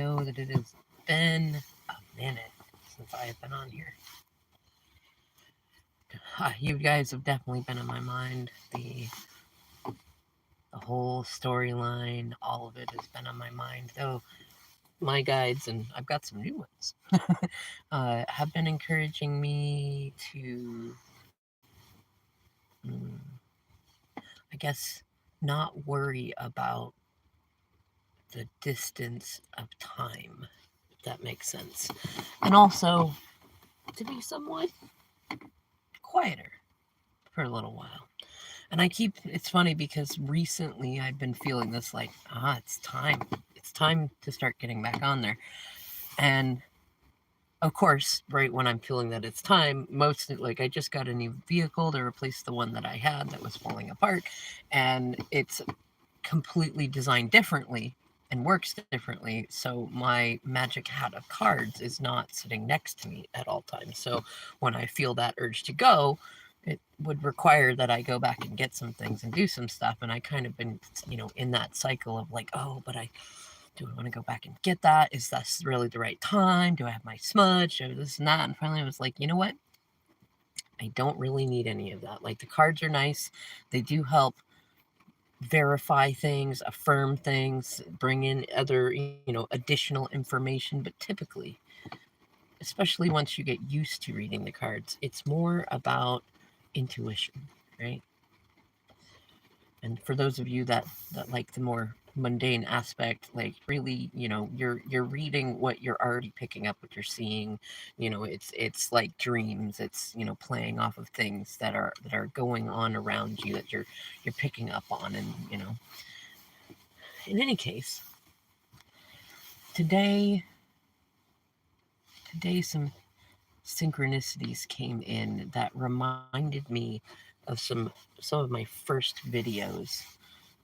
know that it has been a minute since I have been on here. You guys have definitely been on my mind. The whole storyline, all of it has been on my mind. Though my guides, and I've got some new ones, have been encouraging me to, mm, I guess, not worry about the distance of time, if that makes sense. And also to be somewhat quieter for a little while. And it's funny because recently I've been feeling this like, it's time. It's time to start getting back on there. And of course, right when I'm feeling that it's time, like I just got a new vehicle to replace the one that I had that was falling apart. And it's completely designed differently and works differently. So my magic hat of cards is not sitting next to me at all times. So when I feel that urge to go, it would require that I go back and get some things and do some stuff. And I kind of been, in that cycle of like, oh, but do I want to go back and get that? Is this really the right time? Do I have my smudge? Do this and that? And finally I was like, you know what? I don't really need any of that. Like the cards are nice. They do help verify things, affirm things, bring in other, additional information. But typically, especially once you get used to reading the cards, it's more about intuition, right? And for those of you that like the more mundane aspect, like really, you're reading what you're already picking up, what you're seeing. It's like dreams. It's playing off of things that are going on around you that you're picking up on. And in any case, today some synchronicities came in that reminded me of some of my first videos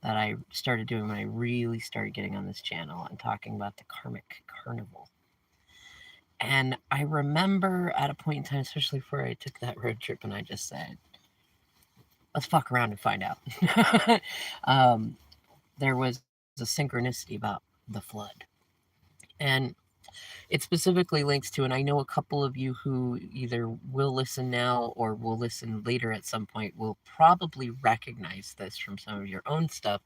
that I started doing when I really started getting on this channel and talking about the Karmic Carnival. And I remember at a point in time, especially before I took that road trip, and I just said, let's fuck around and find out. There was a synchronicity about the flood. And it specifically links to, and I know a couple of you who either will listen now or will listen later at some point will probably recognize this from some of your own stuff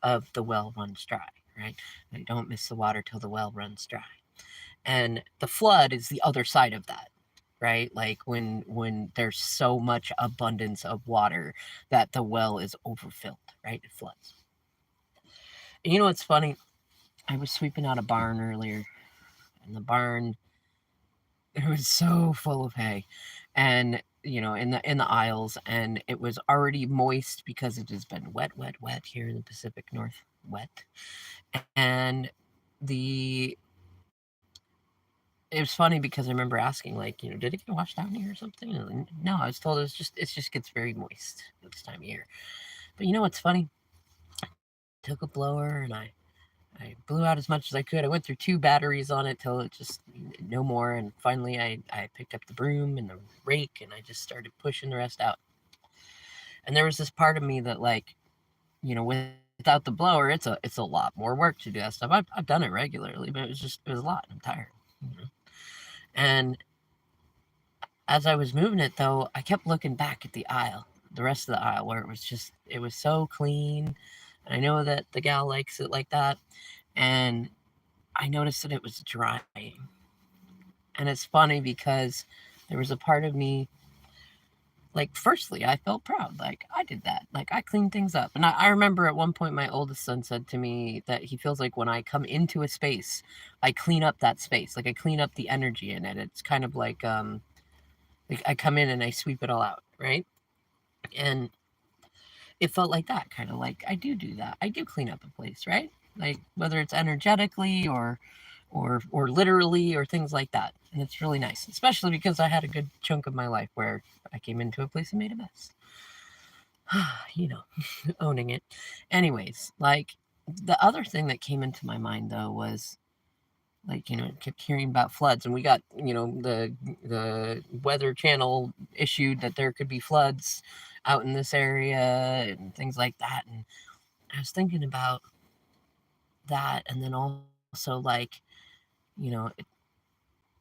of the well runs dry, right? And don't miss the water till the well runs dry. And the flood is the other side of that, right? Like when there's so much abundance of water that the well is overfilled, right? It floods. And you know what's funny? I was sweeping out a barn earlier, and the barn, it was so full of hay, and in the aisles, and it was already moist because it has been wet here in the Pacific North, wet. And the it was funny because I remember asking, like, did it get washed down here or something? And no, I was told it just gets very moist this time of year. But you know what's funny? I took a blower and I blew out as much as I could. I went through 2 batteries on it till it just no more. And finally, I picked up the broom and the rake and I just started pushing the rest out. And there was this part of me that, like, without the blower, it's a lot more work to do that stuff. I've done it regularly, but it was a lot. I'm tired. And as I was moving it, though, I kept looking back at the aisle, the rest of the aisle, where it was so clean. And I know that the gal likes it like that. And I noticed that it was drying. And it's funny because there was a part of me, like, firstly, I felt proud. Like, I did that. Like, I cleaned things up. And I remember at one point my oldest son said to me that he feels like when I come into a space, I clean up that space. Like, I clean up the energy in it. It's kind of like I come in and I sweep it all out, right? And it felt like that, kind of like I do that. I do clean up a place, right? Like whether it's energetically or literally or things like that. And it's really nice, especially because I had a good chunk of my life where I came into a place and made a mess. Owning it. Anyways, like the other thing that came into my mind though was, like, kept hearing about floods, and we got, the Weather Channel issued that there could be floods out in this area and things like that. And I was thinking about that, and then also, like, you know,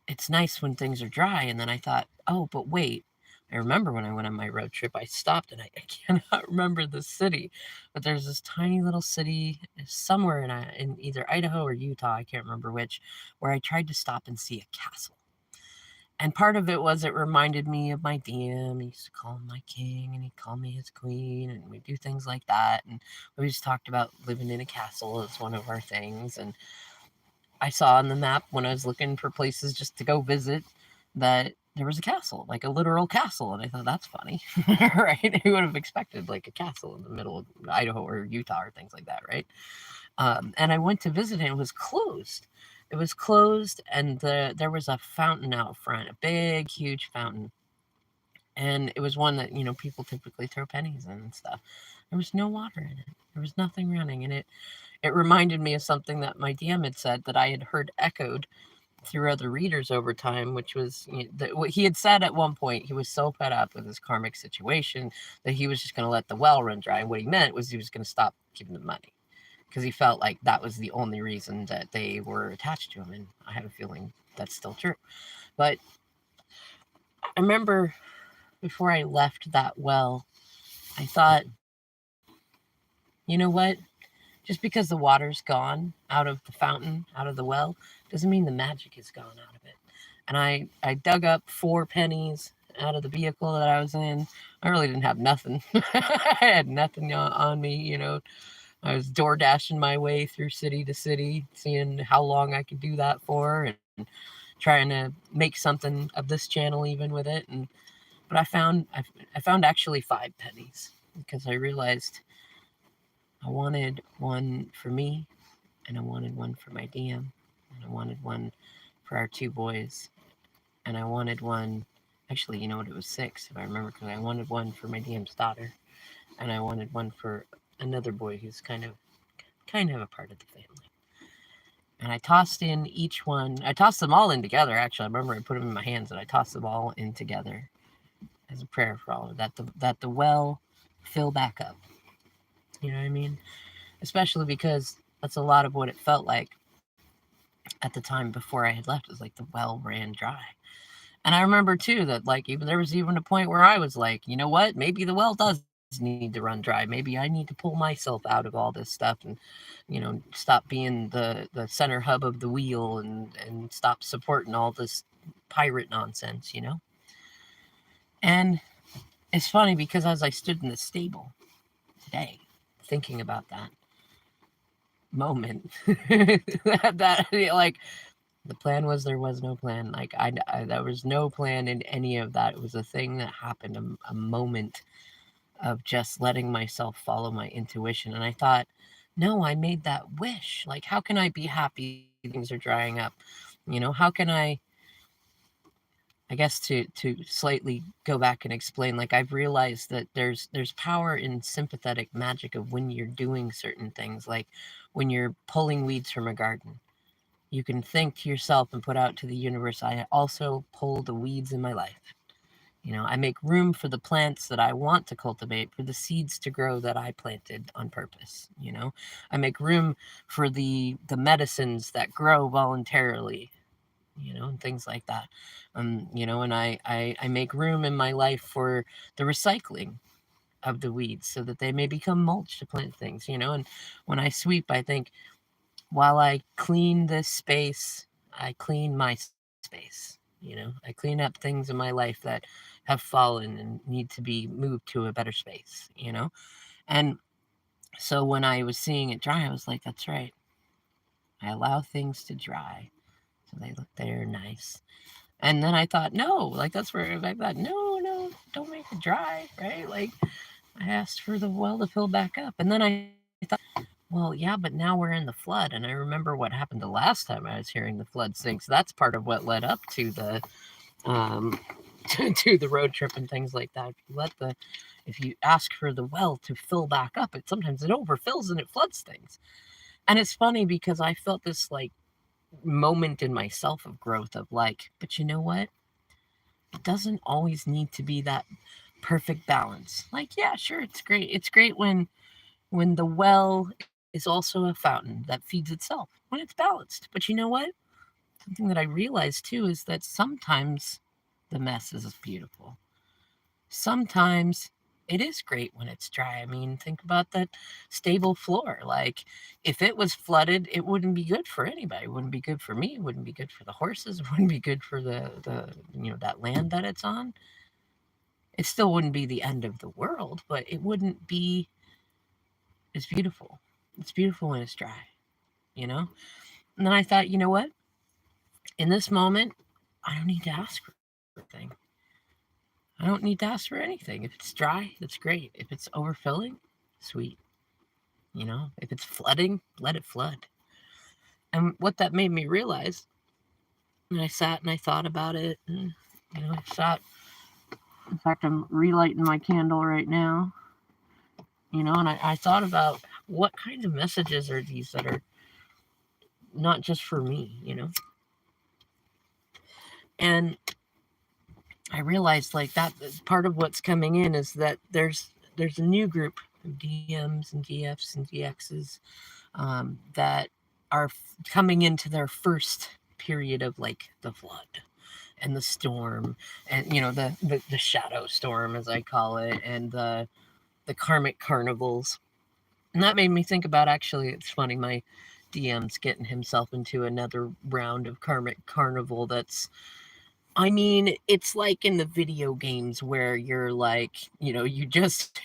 it's nice when things are dry. And then I thought, oh, but wait. I remember when I went on my road trip, I stopped and I cannot remember the city, but there's this tiny little city somewhere in either Idaho or Utah, I can't remember which, where I tried to stop and see a castle. And part of it was it reminded me of my DM. He used to call him my king and he'd call me his queen, and we do things like that. And we just talked about living in a castle as one of our things. And I saw on the map when I was looking for places just to go visit that there was a castle, like a literal castle. And I thought, that's funny, right? Who would have expected like a castle in the middle of Idaho or Utah or things like that, right? And I went to visit it, and it was closed. It was closed, and there was a fountain out front, a big, huge fountain. And it was one that, people typically throw pennies in and stuff. There was no water in it. There was nothing running. And it reminded me of something that my DM had said that I had heard echoed through other readers over time, which was what he had said at one point. He was so fed up with his karmic situation that he was just going to let the well run dry. And what he meant was he was going to stop giving them money, because he felt like that was the only reason that they were attached to him. And I have a feeling that's still true. But I remember before I left that well, I thought, you know what? Just because the water's gone out of the fountain, out of the well, doesn't mean the magic is gone out of it. And I dug up 4 pennies out of the vehicle that I was in. I really didn't have nothing. I had nothing on me. I was door dashing my way through city to city, seeing how long I could do that for, and trying to make something of this channel even with it. But I found actually 5 pennies, because I realized I wanted one for me, and I wanted one for my DM, and I wanted one for our 2 boys, and I wanted one. Actually, you know what? It was 6 if I remember correctly. I wanted one for my DM's daughter, and I wanted one for another boy who's kind of a part of the family. And I tossed in each one. I tossed them all in together. Actually, I remember I put them in my hands and I tossed them all in together as a prayer for all of that the well fill back up. You know what I mean? Especially because that's a lot of what it felt like at the time before I had left. It was like the well ran dry. And I remember too that there was even a point where I was like, you know what? Maybe the well does need to run dry. Maybe I need to pull myself out of all this stuff and, stop being the center hub of the wheel, and stop supporting all this pirate nonsense. And it's funny because as I stood in the stable today, thinking about that moment, the plan was there was no plan. There was no plan in any of that. It was a thing that happened, a moment of just letting myself follow my intuition. And I thought, no, I made that wish. Like, how can I be happy things are drying up? How can I guess to slightly go back and explain, I've realized that there's power in sympathetic magic of when you're doing certain things, like when you're pulling weeds from a garden. You can think to yourself and put out to the universe, I also pull the weeds in my life. I make room for the plants that I want to cultivate, for the seeds to grow that I planted on purpose. I make room for the medicines that grow voluntarily, and things like that. And I make room in my life for the recycling of the weeds so that they may become mulch to plant things. And when I sweep, I think, while I clean this space, I clean my space. I clean up things in my life that have fallen and need to be moved to a better space. And so when I was seeing it dry, I was like, that's right. I allow things to dry so they look they're nice. And then I thought, no, that's where I thought, no, don't make it dry, right? I asked for the well to fill back up. And then I thought, well, yeah, but now we're in the flood. And I remember what happened the last time I was hearing the flood sing. So that's part of what led up to the to the road trip and things like that. If you ask for the well to fill back up, sometimes it overfills and it floods things. And it's funny because I felt this moment in myself of growth of but you know what? It doesn't always need to be that perfect balance. Yeah, sure, it's great. It's great when the well is also a fountain that feeds itself, when it's balanced. But you know what? something that I realized too is that sometimes the mess is beautiful. Sometimes it is great when it's dry. I mean, think about that stable floor. Like, if it was flooded, it wouldn't be good for anybody. It wouldn't be good for me. It wouldn't be good for the horses. It wouldn't be good for the that land that it's on. It still wouldn't be the end of the world, but it wouldn't be as beautiful. It's beautiful when it's dry, you know? And then I thought, you know what? In this moment, I don't need to ask for anything. I don't need to ask for anything. If it's dry, that's great. If it's overfilling, sweet. If it's flooding, let it flood. And what that made me realize, and I sat and I thought about it, and I sat. In fact, I'm relighting my candle right now. And I thought about what kinds of messages are these that are not just for me. And I realized like that part of what's coming in is that there's a new group of DMs and DFs and DXs that are coming into their first period of like the flood and the storm and the shadow storm, as I call it, and the karmic carnivals. And that made me think about, actually, it's funny, my DM's getting himself into another round of karmic carnival that's, I mean, it's like in the video games where you're like, you just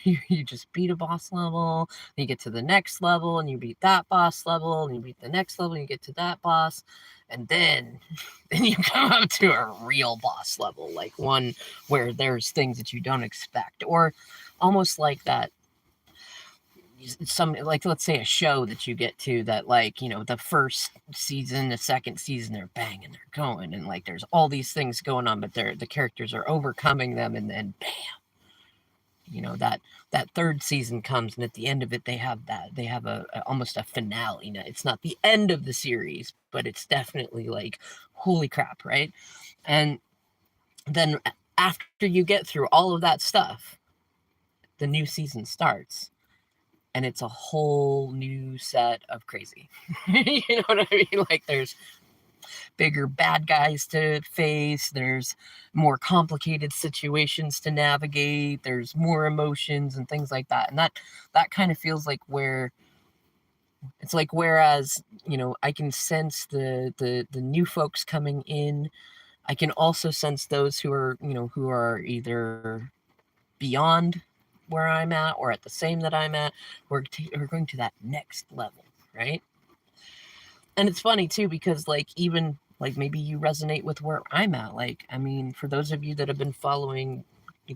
beat a boss level, you get to the next level, and you beat that boss level, and you beat the next level, and you get to that boss, and then you come up to a real boss level, like one where there's things that you don't expect, or almost like that. Some, like, let's say a show that you get to that, like, the first season, the second season, they're banging, they're going, and like there's all these things going on, but the characters are overcoming them, and then bam, that third season comes, and at the end of it they have almost a finale. It's not the end of the series, but it's definitely like, holy crap, right? And then after you get through all of that stuff, the new season starts. And it's a whole new set of crazy. You know what I mean? Like, there's bigger bad guys to face. There's more complicated situations to navigate. There's more emotions and things like that. And that kind of feels like where it's like, whereas, I can sense the new folks coming in. I can also sense those who are either beyond where I'm at or at the same that I'm at, we're going to that next level, right? And it's funny too, because like, even like, maybe you resonate with where I'm at. Like, I mean, for those of you that have been following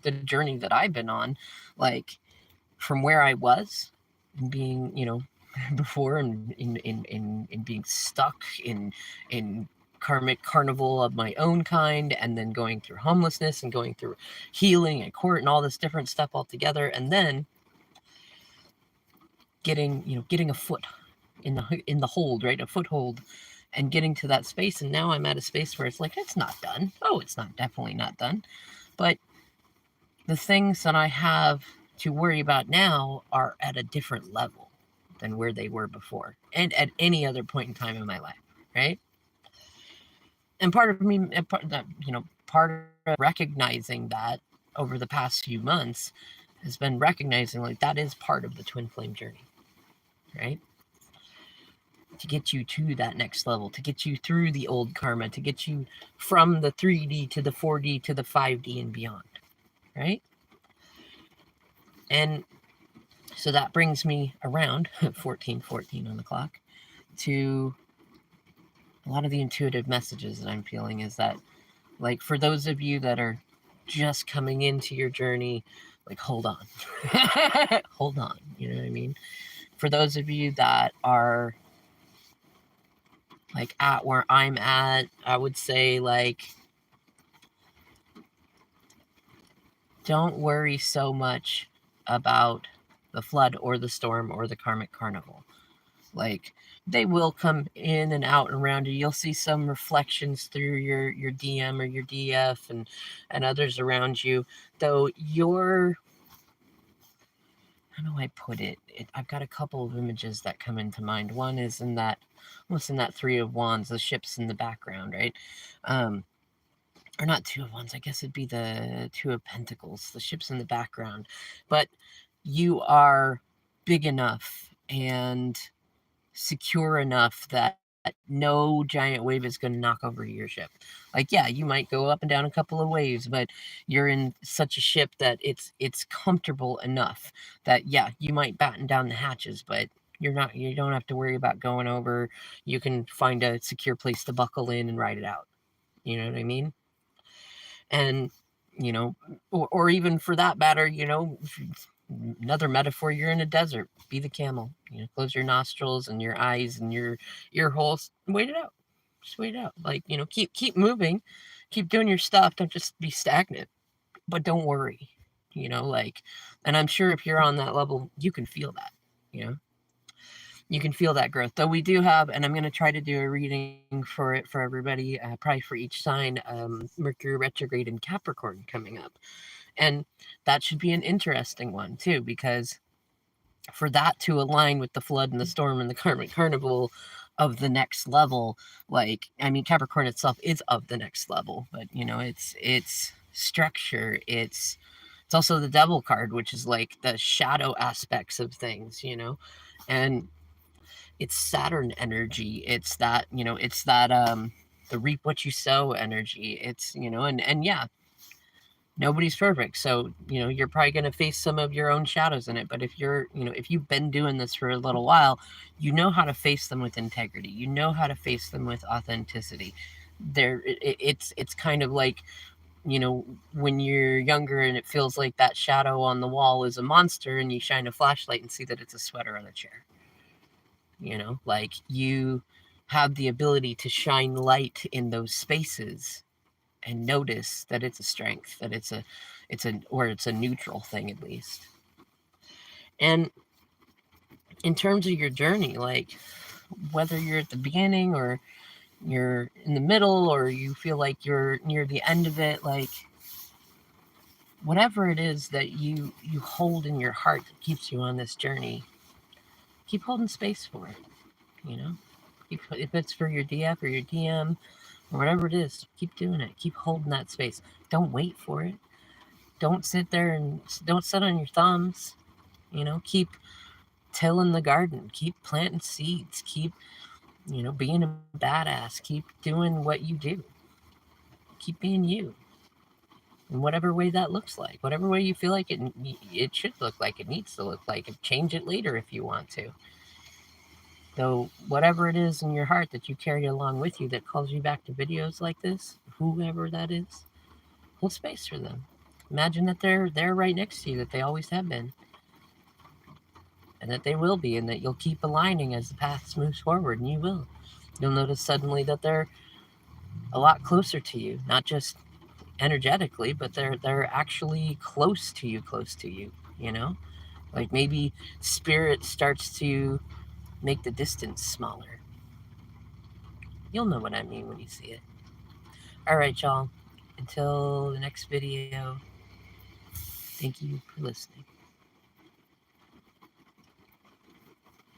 the journey that I've been on, like, from where I was and being, before, and in being stuck in karmic carnival of my own kind, and then going through homelessness and going through healing and court and all this different stuff all together, and then getting a foot in the hold, right? A foothold, and getting to that space. And now I'm at a space where it's like, it's not done. Oh, it's definitely not done. But the things that I have to worry about now are at a different level than where they were before, and at any other point in time in my life, right? And part of me, part of recognizing that over the past few months has been recognizing, like, that is part of the twin flame journey, right? To get you to that next level, to get you through the old karma, to get you from the 3D to the 4D to the 5D and beyond, right? And so that brings me around 14:14 on the clock to a lot of the intuitive messages that I'm feeling. Is that, like, for those of you that are just coming into your journey, like, hold on. Hold on, you know what I mean? For those of you that are, like, at where I'm at, I would say, like, don't worry so much about the flood or the storm or the karmic carnival. Like, they will come in and out and around you. You'll see some reflections through your DM or your DF and others around you. Though how do I put it? I've got a couple of images that come into mind. One is in that Listen, that Three of Wands, the ships in the background, right? Or not Two of Wands, I guess it'd be the Two of Pentacles, the ships in the background. But you are big enough and secure enough that no giant wave is going to knock over your ship. Like, yeah, you might go up and down a couple of waves, but you're in such a ship that it's comfortable enough that, yeah, you might batten down the hatches, but you don't have to worry about going over. You can find a secure place to buckle in and ride it out. You know what I mean? And, you know, or even for that matter, you know, another metaphor, you're in a desert, be the camel. You know, close your nostrils and your eyes and your ear holes, wait it out. Just wait it out. Like, you know, keep moving, keep doing your stuff. Don't just be stagnant, but don't worry. You know, like, and I'm sure if you're on that level, you can feel that. You know, you can feel that growth. Though we do have, and I'm going to try to do a reading for it for everybody, probably for each sign. Mercury retrograde in Capricorn coming up, and that should be an interesting one too, because for that to align with the flood and the storm and the karmic carnival of the next level, like, I mean, Capricorn itself is of the next level, but you know, it's structure, it's also the devil card, which is like the shadow aspects of things, you know, and it's Saturn energy. It's that, you know, it's that the reap what you sow energy. It's, you know, and yeah, nobody's perfect. So, you know, you're probably going to face some of your own shadows in it. But if you're, you know, if you've been doing this for a little while, you know how to face them with integrity. You know how to face them with authenticity. It's kind of like, you know, when you're younger and it feels like that shadow on the wall is a monster and you shine a flashlight and see that it's a sweater on a chair. You know, like, you have the ability to shine light in those spaces and notice that it's a strength, that it's a neutral thing at least. And in terms of your journey, like, whether you're at the beginning or you're in the middle or you feel like you're near the end of it, like, whatever it is that you hold in your heart that keeps you on this journey, keep holding space for it, you know. If it's for your DF or your DM or whatever it is, keep doing it. Keep holding that space. Don't wait for it. Don't sit there and don't sit on your thumbs. You know, keep tilling the garden. Keep planting seeds. Keep, you know, being a badass. Keep doing what you do. Keep being you. In whatever way that looks like. Whatever way you feel like it should look like, it needs to look like. And change it later if you want to. Though, whatever it is in your heart that you carry along with you that calls you back to videos like this, whoever that is, hold space for them. Imagine that they're right next to you, that they always have been, and that they will be, and that you'll keep aligning as the path moves forward, and you will. You'll notice suddenly that they're a lot closer to you, not just energetically, but they're actually close to you, you know? Like, maybe spirit starts to make the distance smaller. You'll know what I mean when you see it. All right, y'all. Until the next video, thank you for listening.